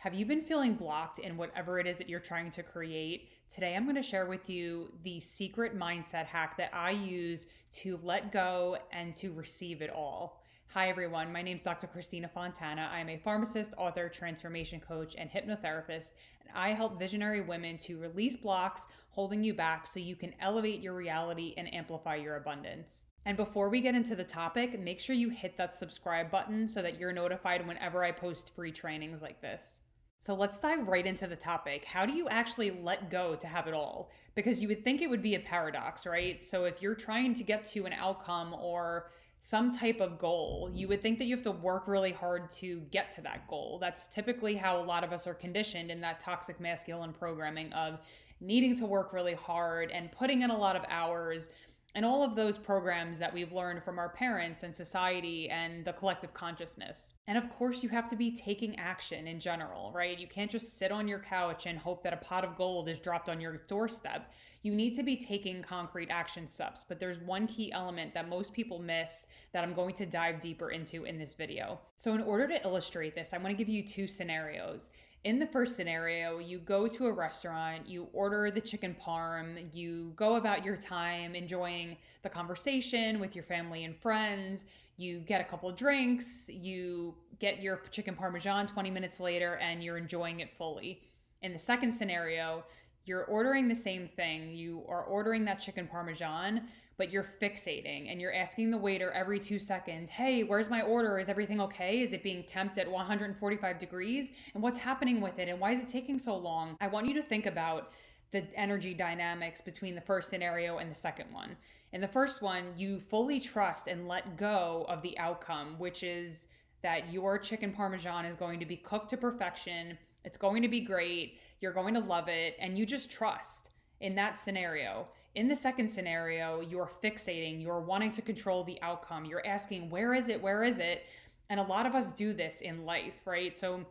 Have you been feeling blocked in whatever it is that you're trying to create? Today, I'm going to share with you the secret mindset hack that I use to let go and to receive it all. Hi, everyone. My name is Dr. Christina Fontana. I am a pharmacist, author, transformation coach, and hypnotherapist. And I help visionary women to release blocks holding you back so you can elevate your reality and amplify your abundance. And before we get into the topic, make sure you hit that subscribe button so that you're notified whenever I post free trainings like this. So let's dive right into the topic. How do you actually let go to have it all? Because you would think it would be a paradox, right? So if you're trying to get to an outcome or some type of goal, you would think that you have to work really hard to get to that goal. That's typically how a lot of us are conditioned in that toxic masculine programming of needing to work really hard and putting in a lot of hours and all of those programs that we've learned from our parents and society and the collective consciousness. And of course, you have to be taking action in general, right? You can't just sit on your couch and hope that a pot of gold is dropped on your doorstep. You need to be taking concrete action steps. But there's one key element that most people miss that I'm going to dive deeper into in this video. So in order to illustrate this, I want to give you two scenarios. In the first scenario, you go to a restaurant, you order the chicken parm, you go about your time enjoying the conversation with your family and friends, you get a couple drinks, you get your chicken parmesan 20 minutes later, and you're enjoying it fully. In the second scenario, you're ordering the same thing, you are ordering that chicken parmesan, but you're fixating and you're asking the waiter every 2 seconds, hey, where's my order? Is everything okay? Is it being temped at 145 degrees? And what's happening with it? And why is it taking so long? I want you to think about the energy dynamics between the first scenario and the second one. In the first one, you fully trust and let go of the outcome, which is that your chicken parmesan is going to be cooked to perfection. It's going to be great. You're going to love it. And you just trust in that scenario. In the second scenario, you're fixating, you're wanting to control the outcome. You're asking, where is it? Where is it? And a lot of us do this in life, right? So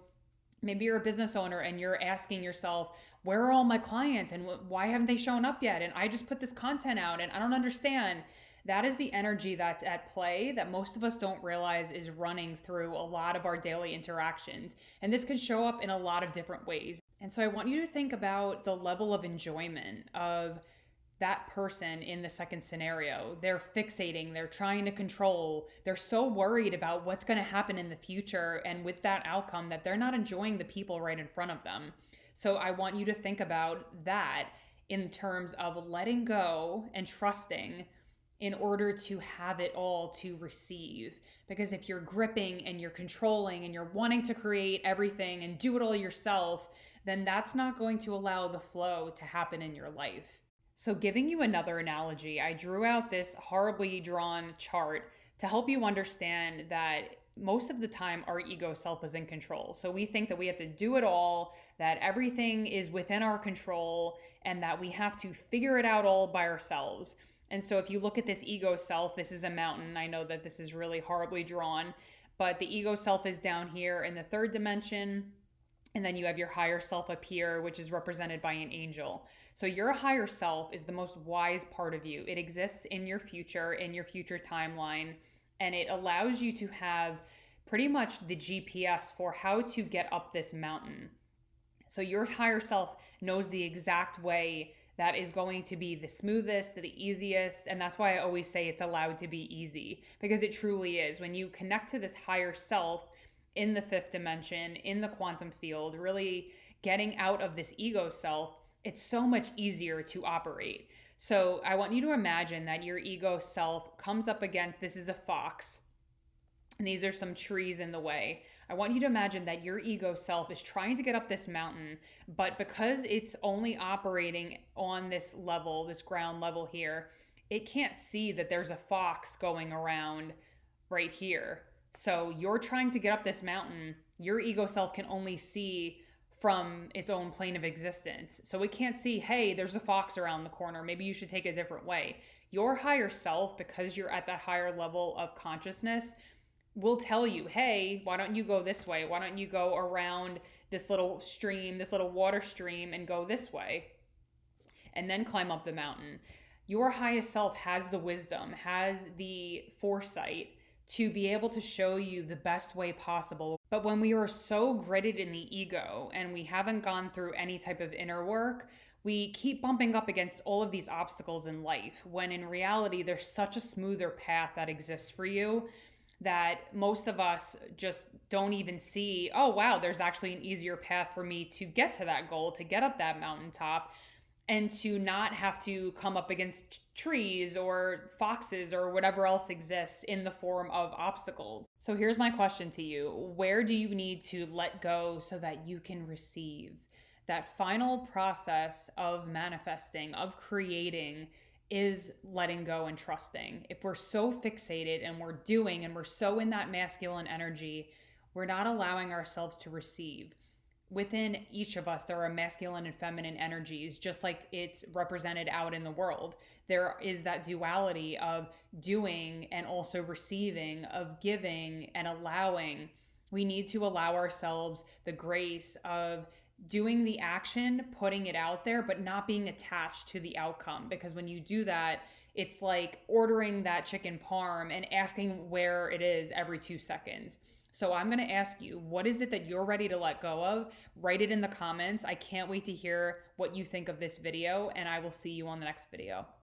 maybe you're a business owner and you're asking yourself, where are all my clients and why haven't they shown up yet? And I just put this content out and I don't understand. That is the energy that's at play that most of us don't realize is running through a lot of our daily interactions. And this can show up in a lot of different ways. And so I want you to think about the level of enjoyment of that person in the second scenario. They're fixating, they're trying to control, they're so worried about what's going to happen in the future and with that outcome that they're not enjoying the people right in front of them. So I want you to think about that in terms of letting go and trusting in order to have it all to receive. Because if you're gripping and you're controlling and you're wanting to create everything and do it all yourself, then that's not going to allow the flow to happen in your life. So giving you another analogy, I drew out this horribly drawn chart to help you understand that most of the time our ego self is in control. So we think that we have to do it all, that everything is within our control, and that we have to figure it out all by ourselves. And so if you look at this ego self, this is a mountain. I know that this is really horribly drawn, but the ego self is down here in the third dimension. And then you have your higher self up here, which is represented by an angel. So your higher self is the most wise part of you. It exists in your future timeline, and it allows you to have pretty much the GPS for how to get up this mountain. So your higher self knows the exact way that is going to be the smoothest, the easiest. And that's why I always say it's allowed to be easy, because it truly is. When you connect to this higher self in the fifth dimension, in the quantum field, really getting out of this ego self, it's so much easier to operate. So I want you to imagine that your ego self comes up against, this is a fox, and these are some trees in the way. I want you to imagine that your ego self is trying to get up this mountain, but because it's only operating on this level, this ground level here, it can't see that there's a fox going around right here. So you're trying to get up this mountain, your ego self can only see from its own plane of existence. So it can't see, hey, there's a fox around the corner. Maybe you should take a different way. Your higher self, because you're at that higher level of consciousness, will tell you, hey, why don't you go this way? Why don't you go around this little stream, this little water stream, and go this way? And then climb up the mountain. Your highest self has the wisdom, has the foresight to be able to show you the best way possible. But when we are so gridded in the ego and we haven't gone through any type of inner work, we keep bumping up against all of these obstacles in life, when in reality, there's such a smoother path that exists for you that most of us just don't even see. Oh, wow, there's actually an easier path for me to get to that goal, to get up that mountaintop, and to not have to come up against trees or foxes or whatever else exists in the form of obstacles. So here's my question to you. Where do you need to let go so that you can receive? That final process of manifesting, of creating, is letting go and trusting. If we're so fixated and we're doing and we're so in that masculine energy, we're not allowing ourselves to receive. Within each of us, there are masculine and feminine energies, just like it's represented out in the world. There is that duality of doing and also receiving, of giving and allowing. We need to allow ourselves the grace of doing the action, putting it out there, but not being attached to the outcome. Because when you do that, it's like ordering that chicken parm and asking where it is every 2 seconds. So I'm going to ask you, what is it that you're ready to let go of? Write it in the comments. I can't wait to hear what you think of this video, and I will see you on the next video.